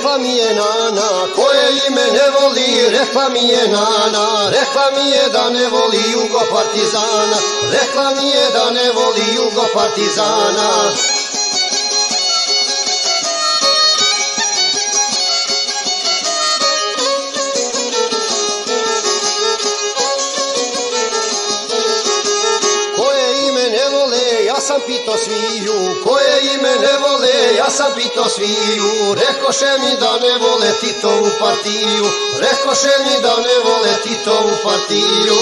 rekla mi je nana, koje ime ne voli, rekla mi je nana, rekla mi je da ne voli Jugo Partizana, rekla mi je da ne voli Jugo Partizana. Ja sam pito sviju, koje ime ne vole, ja sam pito sviju, rekoše mi da ne vole Titovu partiju, rekoše mi da ne vole Titovu partiju.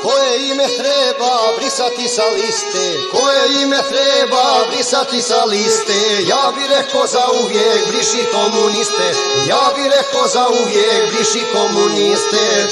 Koje ime treba brisati sa liste, koje ime treba brisati sa liste, ja bi rekao za uvijek briši komuniste, ja bi rekao za uvijek briši komuniste.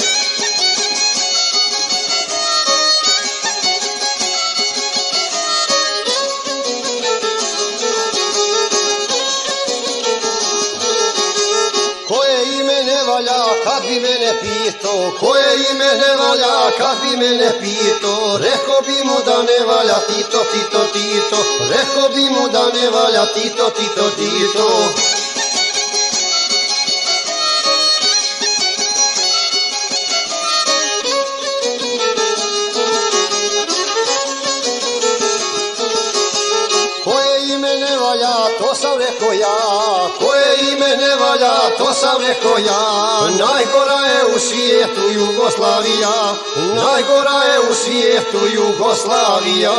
Koje ime ne valja kad bi mene pito, koje ime ne valja kad bi mene pito, rekao bi mu da ne valja Tito, Tito, Tito, rekao bi mu da ne valja Tito, Tito, Tito. To sam rekao ja, koje ime ne valja, to sam rekao ja. Najgora je u svijetu Jugoslavija, najgora je u svijetu Jugoslavija.